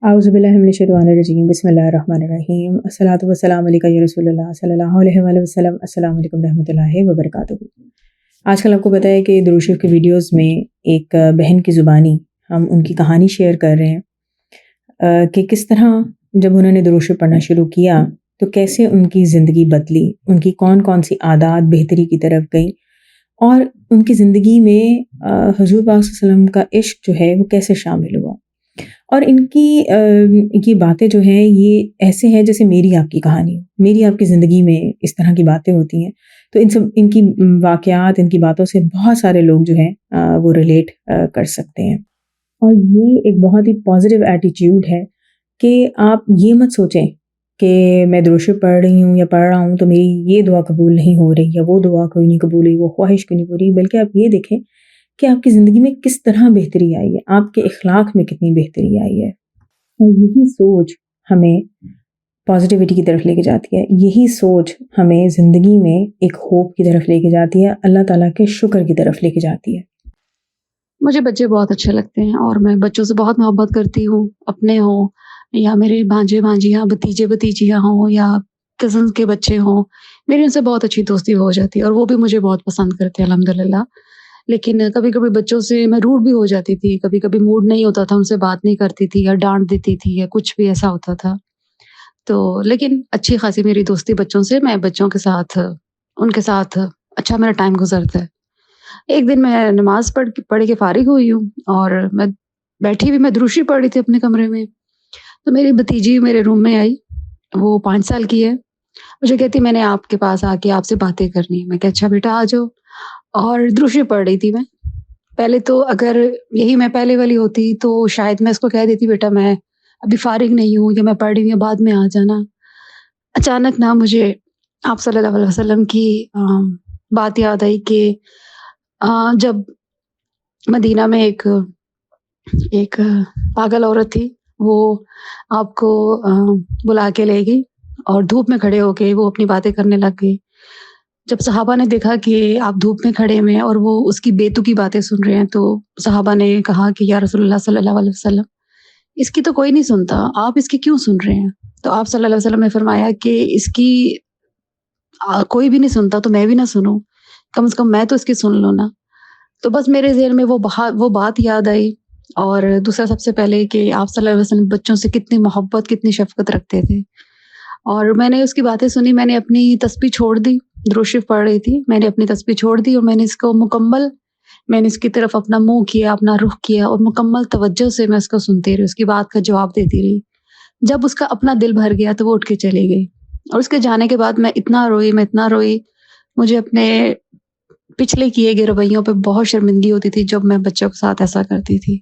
اعوذ باللہ من الشیطان الرجیم، بسم اللہ الرحمن الرحیم، الصلاۃ والسلام علیکہ یا رسول اللہ صلی اللہ علیہ وآلہ وسلم۔ السلام علیکم رحمۃ اللہ وبرکاتہ۔ آج کل آپ کو پتہ ہے کہ درود شریف کے ویڈیوز میں ایک بہن کی زبانی ہم ان کی کہانی شیئر کر رہے ہیں کہ کس طرح جب انہوں نے درود شریف پڑھنا شروع کیا تو کیسے ان کی زندگی بدلی، ان کی کون کون سی عادات بہتری کی طرف گئیں، اور ان کی زندگی میں حضور پاک صلی اللہ علیہ وسلم کا عشق جو ہے وہ کیسے شامل ہوا۔ اور ان کی باتیں جو ہیں یہ ایسے ہیں جیسے میری آپ کی کہانی، میری آپ کی زندگی میں اس طرح کی باتیں ہوتی ہیں، تو ان کی واقعات، ان کی باتوں سے بہت سارے لوگ جو ہیں وہ ریلیٹ کر سکتے ہیں۔ اور یہ ایک بہت ہی پازیٹیو ایٹیٹیوڈ ہے کہ آپ یہ مت سوچیں کہ میں درود شریف پڑھ رہی ہوں یا پڑھ رہا ہوں تو میری یہ دعا قبول نہیں ہو رہی یا وہ دعا کوئی نہیں قبول ہوئی، وہ خواہش کیوں نہیں پوری، بلکہ آپ یہ دیکھیں کہ آپ کی زندگی میں کس طرح بہتری آئی ہے، آپ کے اخلاق میں کتنی بہتری آئی ہے۔ اور یہی سوچ ہمیں پازیٹیوٹی کی طرف لے کے جاتی ہے، یہی سوچ ہمیں زندگی میں ایک ہوپ کی طرف لے کے جاتی ہے، اللہ تعالیٰ کے شکر کی طرف لے کے جاتی ہے۔ مجھے بچے بہت اچھے لگتے ہیں اور میں بچوں سے بہت محبت کرتی ہوں، اپنے ہوں یا میرے بھانجے بھانجیاں، بھتیجے بھتیجیاں ہوں یا کزن کے بچے ہوں، میری ان سے بہت اچھی دوستی ہو جاتی ہے اور وہ بھی مجھے بہت پسند کرتے ہیں الحمدللہ۔ لیکن کبھی کبھی بچوں سے میں روڈ بھی ہو جاتی تھی، کبھی کبھی موڈ نہیں ہوتا تھا، ان سے بات نہیں کرتی تھی یا ڈانٹ دیتی تھی یا کچھ بھی ایسا ہوتا تھا، تو لیکن اچھی خاصی میری دوستی بچوں سے، میں بچوں کے ساتھ، ان کے ساتھ اچھا میرا ٹائم گزرتا ہے۔ ایک دن میں نماز پڑھ کے فارغ ہوئی ہوں اور میں بیٹھی ہوئی، میں درود شریف پڑھ رہی تھی اپنے کمرے میں، تو میری بھتیجی میرے روم میں آئی، وہ 5 سال کی ہے، مجھے کہتی میں نے آپ کے پاس آ کے آپ سے باتیں کرنی۔ میں کہ اچھا بیٹا آ جاؤ، اور درود شریف پڑھ رہی تھی میں۔ پہلے تو اگر یہی میں پہلے والی ہوتی تو شاید میں اس کو کہہ دیتی بیٹا میں ابھی فارغ نہیں ہوں یا میں پڑھ رہی ہوں، بعد میں آ جانا۔ اچانک نہ مجھے آپ صلی اللہ علیہ وسلم کی بات یاد آئی کہ جب مدینہ میں ایک پاگل عورت تھی، وہ آپ کو بلا کے لے گئی اور دھوپ میں کھڑے ہو کے وہ اپنی باتیں کرنے لگ گئی۔ جب صحابہ نے دیکھا کہ آپ دھوپ میں کھڑے ہوئے ہیں اور وہ اس کی بیتو کی باتیں سن رہے ہیں، تو صحابہ نے کہا کہ یا رسول اللہ صلی اللہ علیہ وسلم، اس کی تو کوئی نہیں سنتا، آپ اس کی کیوں سن رہے ہیں؟ تو آپ صلی اللہ علیہ وسلم نے فرمایا کہ اس کی کوئی بھی نہیں سنتا تو میں بھی نہ سنوں، کم سے کم میں تو اس کی سن لوں نا۔ تو بس میرے ذہن میں وہ بات یاد آئی، اور دوسرا سب سے پہلے کہ آپ صلی اللہ علیہ وسلم بچوں سے کتنی محبت، کتنی شفقت رکھتے تھے، اور میں نے اس کی باتیں سنی، میں نے اپنی تسبیح چھوڑ دی، درود شریف پڑھ رہی تھی، میں نے اپنی تسبیح چھوڑ دی اور میں نے اس کو میں نے اس کی طرف اپنا منہ کیا، اپنا رخ کیا اور مکمل توجہ سے میں اس کو سنتی رہی، اس کی بات کا جواب دیتی رہی۔ جب اس کا اپنا دل بھر گیا تو وہ اٹھ کے چلی گئی، اور اس کے جانے کے بعد میں اتنا روئی، مجھے اپنے پچھلے کیے گئے رویوں پہ بہت شرمندگی ہوتی تھی جب میں بچوں کے ساتھ ایسا کرتی تھی۔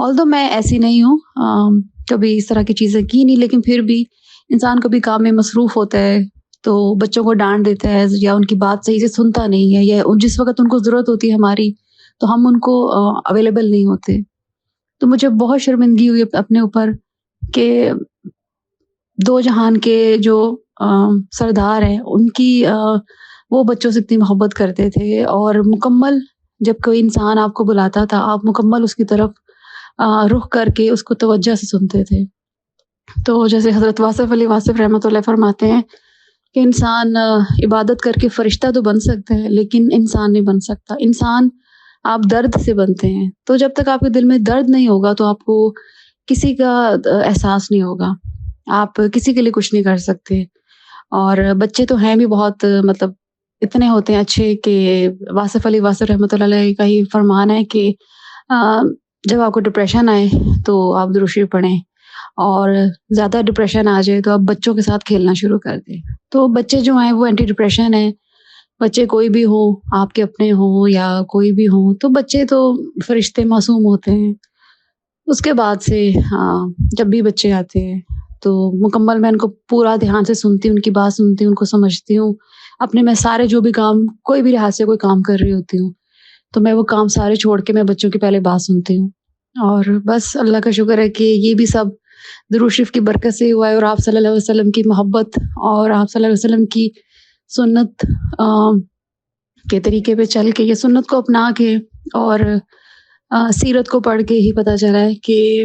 although میں ایسی نہیں ہوں، کبھی اس طرح کی چیزیں کی نہیں، لیکن پھر بھی انسان کبھی کام میں مصروف ہوتا ہے تو بچوں کو ڈانٹ دیتا ہے یا ان کی بات صحیح سے سنتا نہیں ہے، یا جس وقت ان کو ضرورت ہوتی ہے ہماری تو ہم ان کو اویلیبل نہیں ہوتے۔ تو مجھے بہت شرمندگی ہوئی اپنے اوپر کہ دو جہان کے جو سردار ہیں، ان کی وہ بچوں سے اتنی محبت کرتے تھے، اور مکمل جب کوئی انسان آپ کو بلاتا تھا آپ مکمل اس کی طرف رخ کر کے اس کو توجہ سے سنتے تھے۔ تو جیسے حضرت واصف علی واصف رحمۃ اللہ فرماتے ہیں کہ انسان عبادت کر کے فرشتہ تو بن سکتا ہے لیکن انسان نہیں بن سکتا، انسان آپ درد سے بنتے ہیں، تو جب تک آپ کے دل میں درد نہیں ہوگا تو آپ کو کسی کا احساس نہیں ہوگا، آپ کسی کے لیے کچھ نہیں کر سکتے۔ اور بچے تو ہیں بھی بہت اتنے ہوتے ہیں اچھے کہ واصف علی واصف رحمۃ اللہ علیہ کا ہی فرمان ہے کہ جب آپ کو ڈپریشن آئے تو آپ درود شریف پڑھیں، اور زیادہ ڈپریشن آ جائے تو آپ بچوں کے ساتھ کھیلنا شروع کر دیں۔ تو بچے جو ہیں وہ اینٹی ڈپریشن ہیں، بچے کوئی بھی ہوں، آپ کے اپنے ہوں یا کوئی بھی ہوں، تو بچے تو فرشتے معصوم ہوتے ہیں۔ اس کے بعد سے جب بھی بچے آتے ہیں تو مکمل میں ان کو پورا دھیان سے سنتی ہوں، ان کی بات سنتی ہوں، ان کو سمجھتی ہوں، اپنے میں سارے جو بھی کام، کوئی بھی لحاظ سے کوئی کام کر رہی ہوتی ہوں تو میں وہ کام سارے چھوڑ کے میں بچوں کی پہلے بات سنتی ہوں۔ اور بس اللہ کا شکر ہے کہ یہ بھی سب درود شریف کی برکت سے ہوا ہے، اور آپ صلی اللہ علیہ وسلم کی محبت اور آپ صلی اللہ علیہ وسلم کی سنت کے طریقے پہ چل کے، یہ سنت کو اپنا کے اور سیرت کو پڑھ کے ہی پتہ چلا ہے کہ